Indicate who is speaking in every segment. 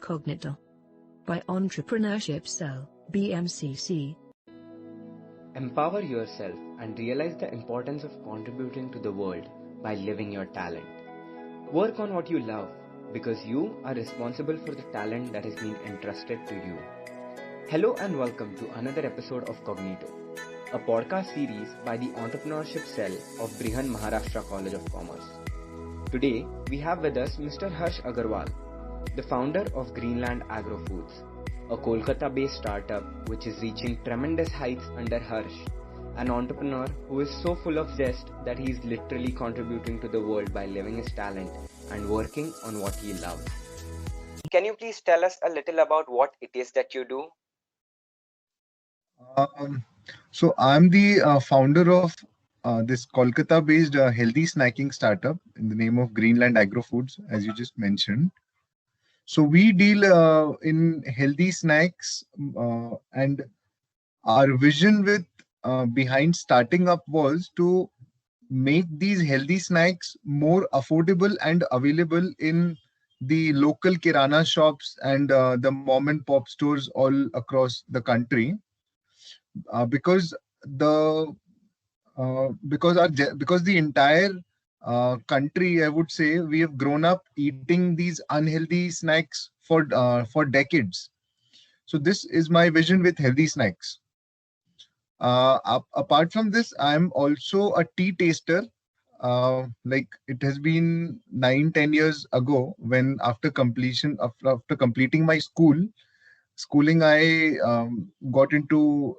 Speaker 1: Cognito by Entrepreneurship Cell, BMCC.
Speaker 2: Empower yourself and realize the importance of contributing to the world by living your talent. Work on what you love because you are responsible for the talent that has been entrusted to you. Hello and welcome to another episode of Cognito, a podcast series by the Entrepreneurship Cell of Brihan Maharashtra College of Commerce. Today, we have with us Mr. Harsh Agarwal, the founder of Greenland Agro Foods, a Kolkata-based startup which is reaching tremendous heights under Harsh, an entrepreneur who is so full of zest that he is literally contributing to the world by living his talent and working on what he loves. Can you please tell us a little about what it is that you do?
Speaker 3: So I'm the founder of this Kolkata-based healthy snacking startup in the name of Greenland Agro Foods, as you just mentioned. So we deal in healthy snacks, and our vision with behind starting up was to make these healthy snacks more affordable and available in the local kirana shops and the mom and pop stores all across the country, because the because the entire country, I would say, we have grown up eating these unhealthy snacks for decades. So this is my vision with healthy snacks. Apart from this, I'm also a tea taster. Like it has been 9-10 years ago, when after completing my schooling, I got into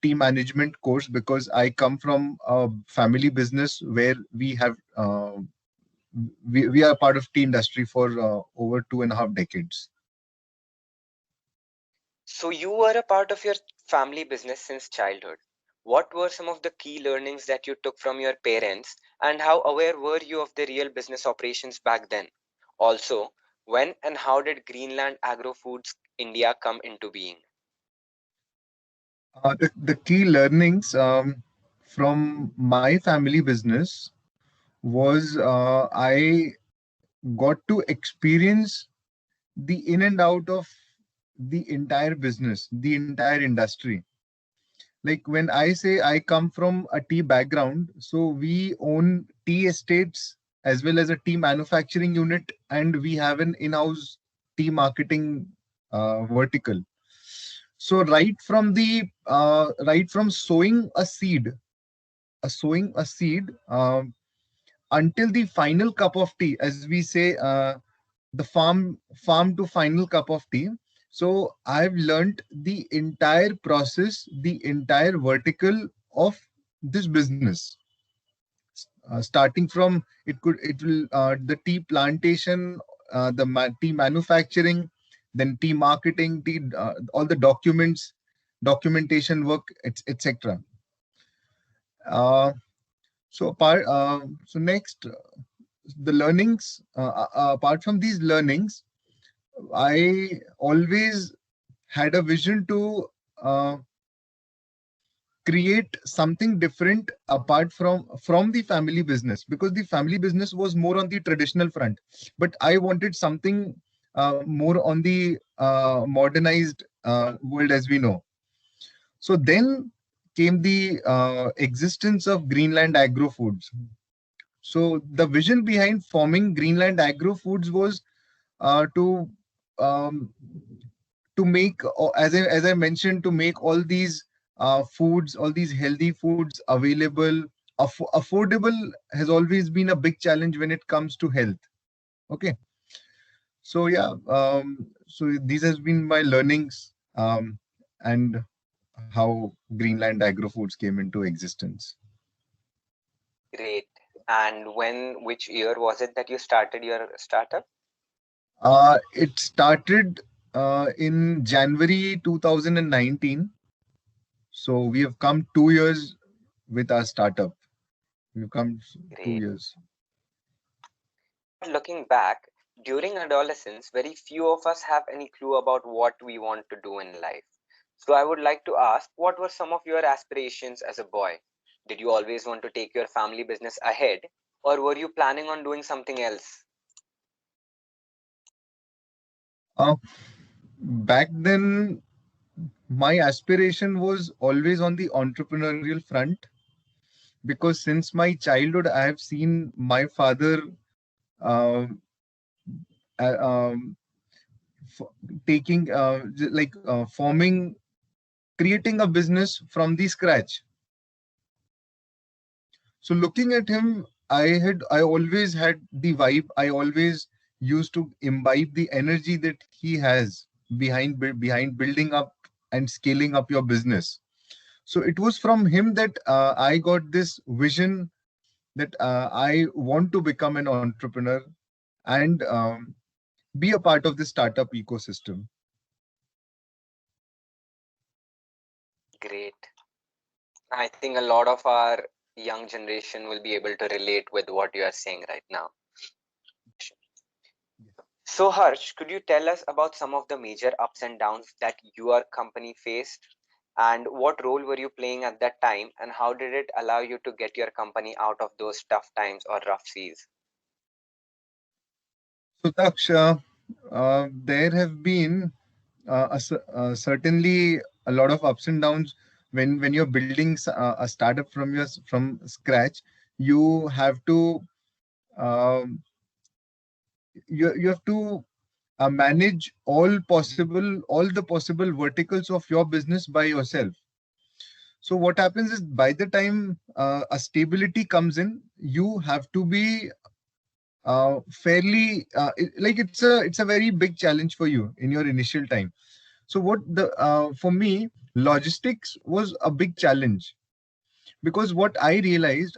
Speaker 3: tea management course because I come from a family business where we are part of tea industry for over 2.5 decades.
Speaker 2: So you were a part of your family business since childhood. What were some of the key learnings that you took from your parents, and how aware were you of the real business operations back then? Also, when and how did Greenland Agro Foods India come into being?
Speaker 3: The key learnings from my family business was I got to experience the in and out of the entire business, the entire industry. Like when I say I come from a tea background, so we own tea estates as well as a tea manufacturing unit, and we have an in-house tea marketing vertical. So right from sowing a seed until the final cup of tea, as we say, the farm to final cup of tea. So I've learned the entire process, the entire vertical of this business, starting from it will the tea plantation, tea manufacturing, then tea marketing, tea all the documentation work, etc. uh, so next, the learnings, apart from these learnings, I always had a vision to uh, create something different apart from the family business, because the family business was more on the traditional front, but I wanted something more on the modernized world, as we know. So then came the existence of Greenland Agro Foods. So the vision behind forming Greenland Agro Foods was uh, to um, to make, as I mentioned, to make all these foods, all these healthy foods available. Affordable has always been a big challenge when it comes to health. Okay, so yeah, so these has been my learnings, and how Greenland Agro Foods came into existence.
Speaker 2: Great. And which year was it that you started your startup?
Speaker 3: It started in January 2019. So we have come 2 years with our startup. We've come two
Speaker 2: Great.
Speaker 3: years.
Speaker 2: But looking back, during adolescence, very few of us have any clue about what we want to do in life. So I would like to ask, what were some of your aspirations as a boy? Did you always want to take your family business ahead, or were you planning on doing something else?
Speaker 3: Uh, Back then, my aspiration was always on the entrepreneurial front, because since my childhood, I have seen my father uh, uh, um, f- taking forming, creating a business from the scratch. So looking at him, I always had the vibe. I always used to imbibe the energy that he has behind building up and scaling up your business. So it was from him that I got this vision that I want to become an entrepreneur and be a part of the startup ecosystem.
Speaker 2: Great. I think a lot of our young generation will be able to relate with what you are saying right now. So, Harsh, could you tell us about some of the major ups and downs that your company faced? And what role were you playing at that time? And how did it allow you to get your company out of those tough times or rough seas?
Speaker 3: So Daksh, there have been certainly a lot of ups and downs when you're building a startup from scratch. You have to um, you have to manage all the possible verticals of your business by yourself. So what happens is, by the time a stability comes in, you have to be fairly it's a very big challenge for you in your initial time. So what the for me, logistics was a big challenge, because what I realized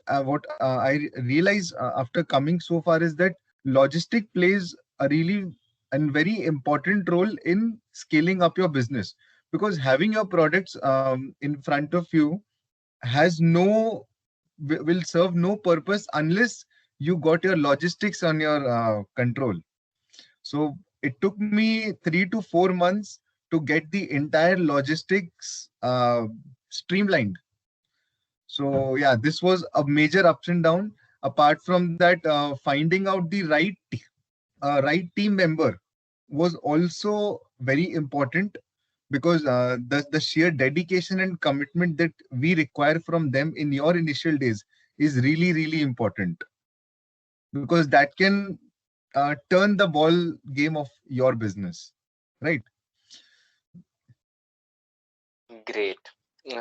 Speaker 3: after coming so far is that logistic plays a really and very important role in scaling up your business, because having your products in front of you has no will serve no purpose unless you got your logistics on your control. So it took me 3 to 4 months to get the entire logistics streamlined. So yeah, this was a major ups and down. Apart from that, finding out the right team member was also very important, because the sheer dedication and commitment that we require from them in your initial days is really important, because that can turn the ball game of your business, right?
Speaker 2: Great.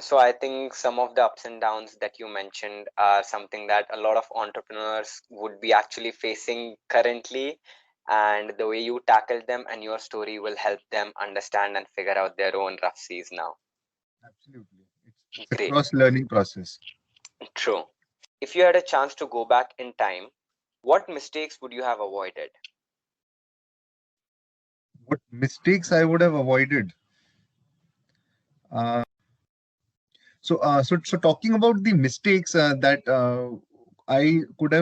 Speaker 2: So I think some of the ups and downs that you mentioned are something that a lot of entrepreneurs would be actually facing currently, and the way you tackled them and your story will help them understand and figure out their own rough seas now.
Speaker 3: Absolutely. It's a
Speaker 2: Great.
Speaker 3: cross learning process.
Speaker 2: True. If you had a chance to go back in time, what mistakes would you have avoided?
Speaker 3: What mistakes I would have avoided? Uh, so talking about the mistakes that I could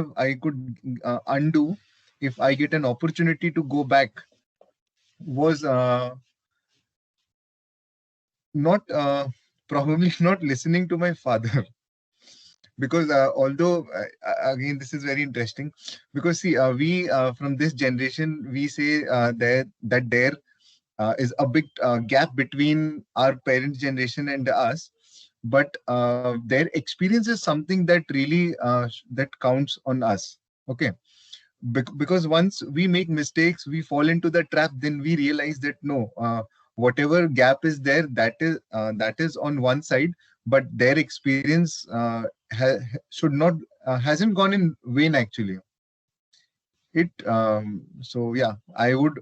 Speaker 3: undo if I get an opportunity to go back, was not probably not listening to my father. Because although again, this is very interesting, because see, we from this generation, we say that there is a big gap between our parents generation and us, but their experience is something that really that counts on us. Okay. Because once we make mistakes, we fall into the trap, then we realize that no, whatever gap is there, that is on one side, but their experience should not hasn't gone in vain actually. It So yeah, I would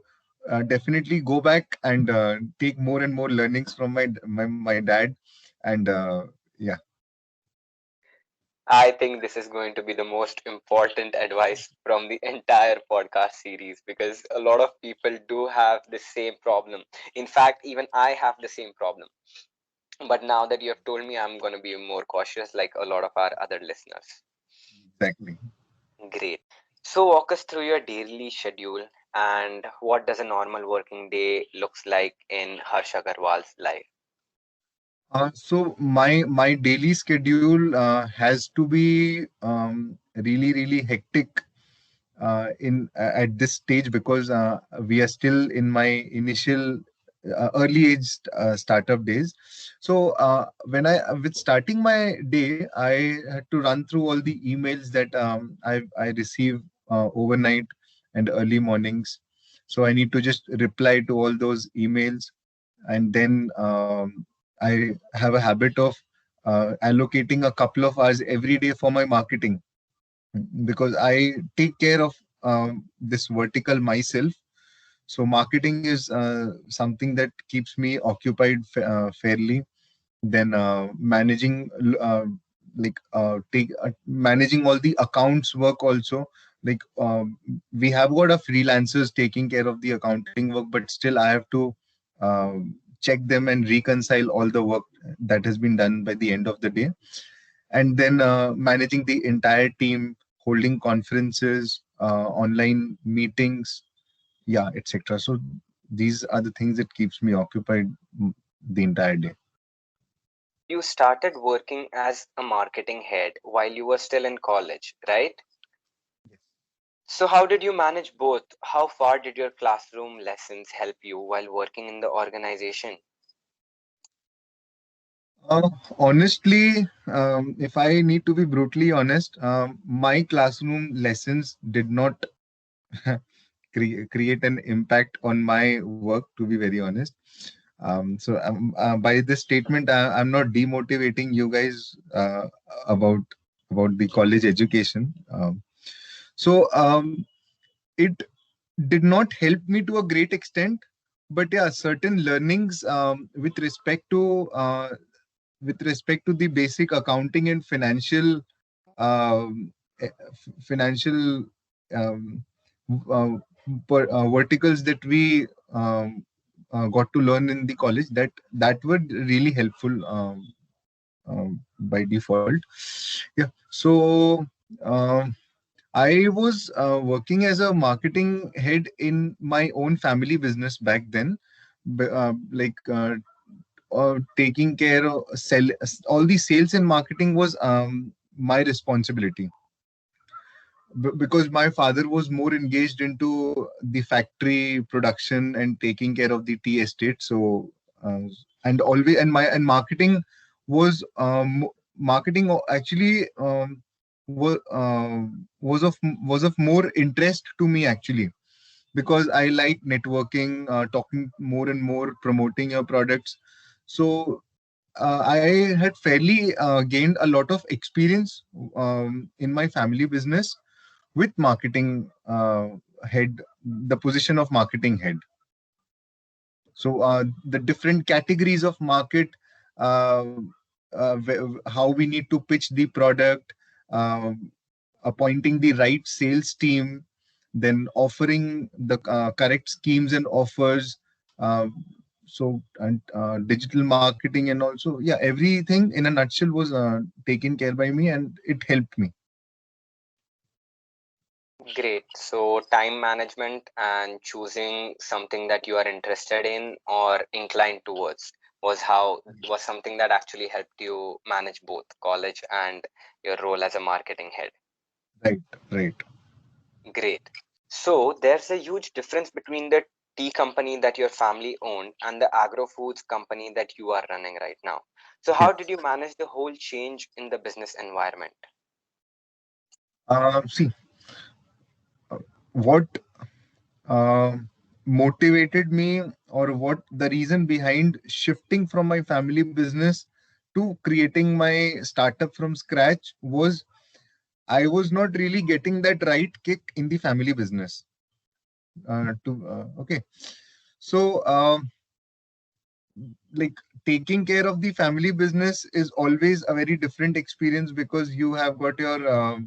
Speaker 3: definitely go back and take more and more learnings from my dad, and yeah.
Speaker 2: I think this is going to be the most important advice from the entire podcast series, because a lot of people do have the same problem. In fact, even I have the same problem. But now that you have told me, I'm going to be more cautious, like a lot of our other listeners.
Speaker 3: Exactly.
Speaker 2: Great. So, walk us through your daily schedule and what does a normal working day looks like in Harsh Agarwal's life.
Speaker 3: So my daily schedule has to be really hectic, in at this stage, because we are still in my initial early age startup days. So when I with starting my day, I had to run through all the emails that I receive overnight and early mornings. So I need to just reply to all those emails, and then I have a habit of allocating a couple of hours every day for my marketing, because I take care of this vertical myself. So marketing is something that keeps me occupied fairly. Then managing managing all the accounts work also. Like we have got a freelancers taking care of the accounting work, but still I have to check them and reconcile all the work that has been done by the end of the day. And then managing the entire team, holding conferences, online meetings, yeah, etc. So these are the things that keeps me occupied the entire day.
Speaker 2: You started working as a marketing head while you were still in college, right? So how did you manage both? How far did your classroom lessons help you while working in the organization?
Speaker 3: Honestly, if I need to be brutally honest, my classroom lessons did not create an impact on my work, to be very honest. By this statement, I'm not demotivating you guys about the college education. So it did not help me to a great extent, but yeah, certain learnings with respect to the basic accounting and financial um, uh, verticals that we got to learn in the college, that were really helpful by default. Yeah. So I was working as a marketing head in my own family business back then. Taking care of all the sales and marketing was my responsibility, because my father was more engaged into the factory production and taking care of the tea estate. So and always and marketing was actually was of more interest to me, actually, because I like networking, talking more and more, promoting your products. So I had fairly gained a lot of experience in my family business with marketing head, the position of marketing head. So the different categories of market, uh, how we need to pitch the product, uh, appointing the right sales team, then offering the correct schemes and offers. Uh, and digital marketing, and also, yeah, everything in a nutshell was taken care by me, and it helped me.
Speaker 2: Great. So time management and choosing something that you are interested in or inclined towards was something that actually helped you manage both college and your role as a marketing head.
Speaker 3: Right, right.
Speaker 2: Great. So there's a huge difference between the tea company that your family owned and the agro foods company that you are running right now. So
Speaker 3: Yeah.
Speaker 2: how did you manage the whole change in the business environment?
Speaker 3: See, what uh, motivated me, or what the reason behind shifting from my family business to creating my startup from scratch was I was not really getting that right kick in the family business. Okay, so like taking care of the family business is always a very different experience, because you have got your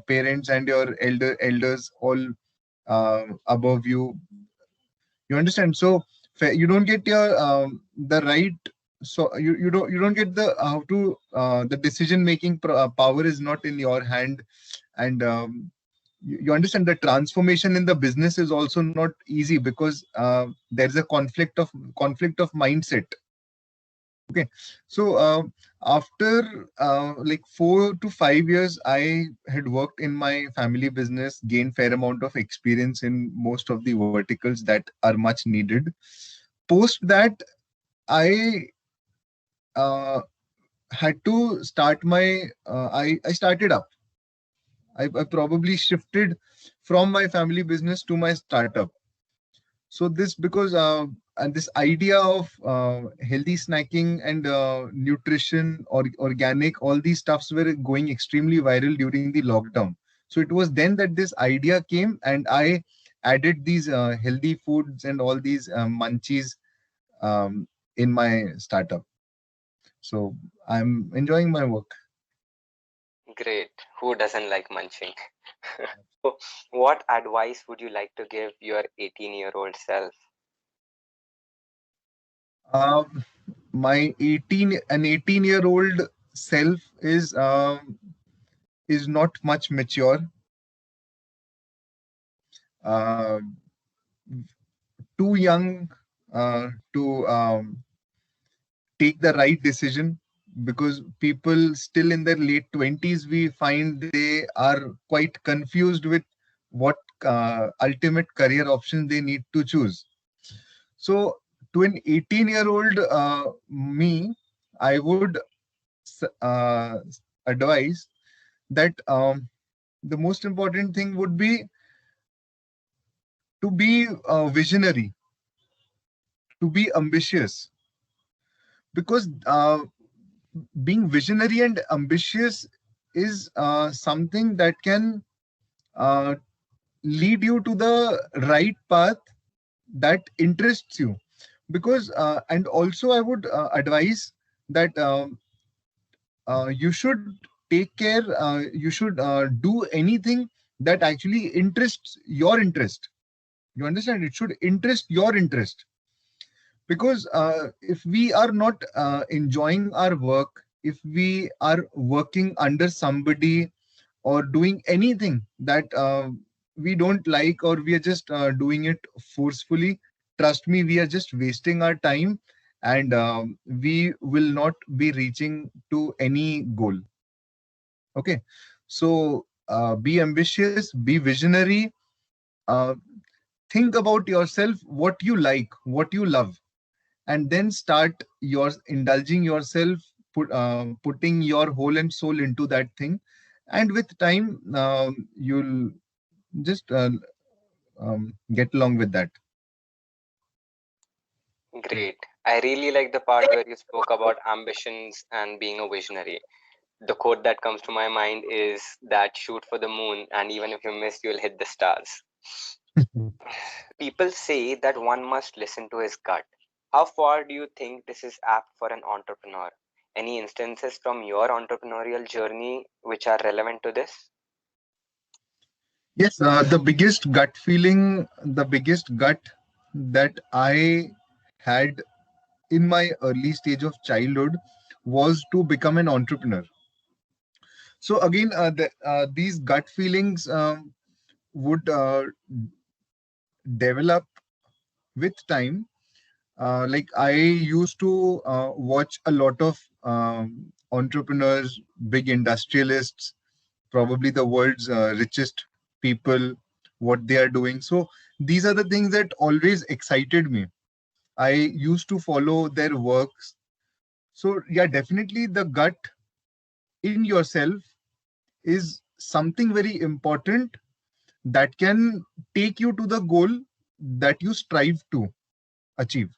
Speaker 3: parents and your elders all above you. You understand? So you don't get your the right. So you don't get the how to the decision making power is not in your hand. And you understand the transformation in the business is also not easy, because there's a conflict of mindset. Okay. So after like 4 to 5 years, I had worked in my family business, gained fair amount of experience in most of the verticals that are much needed. Post that, I had to start my I started up. I probably shifted from my family business to my startup. So this because and this idea of healthy snacking and nutrition or organic, all these stuffs were going extremely viral during the lockdown. So it was then that this idea came, and I added these healthy foods and all these munchies in my startup. So I'm enjoying my work.
Speaker 2: Great. Who doesn't like munching? So, what advice would you like to give your 18-year-old self?
Speaker 3: Um, my 18-year-old self is not much mature, uh, too young to take the right decision, because people still in their late 20s, we find they are quite confused with what ultimate career options they need to choose. So to an 18-year-old me, I would advise that the most important thing would be to be visionary, to be ambitious, because being visionary and ambitious is something that can uh, lead you to the right path that interests you. Because and also I would advise that you should take care, you should do anything that actually interests your interest. You understand, it should interest your interest. Because if we are not enjoying our work, if we are working under somebody or doing anything that we don't like, or we are just doing it forcefully, trust me, we are just wasting our time, and we will not be reaching to any goal. Okay. So be ambitious, be visionary, uh, think about yourself, what you like, what you love, and then start your indulging yourself, putting your whole and soul into that thing. And with time, you'll just get along with that.
Speaker 2: Great. I really like the part where you spoke about ambitions and being a visionary. The quote that comes to my mind is that shoot for the moon, and even if you miss, you'll hit the stars. People say that one must listen to his gut. How far do you think this is apt for an entrepreneur? Any instances from your entrepreneurial journey which are relevant to this?
Speaker 3: Yes, the biggest gut that I had in my early stage of childhood was to become an entrepreneur. So again, these gut feelings would develop with time. Like I used to watch a lot of entrepreneurs, big industrialists, probably the world's richest people, what they are doing. So these are the things that always excited me. I used to follow their works. So yeah, definitely the gut in yourself is something very important that can take you to the goal that you strive to achieve.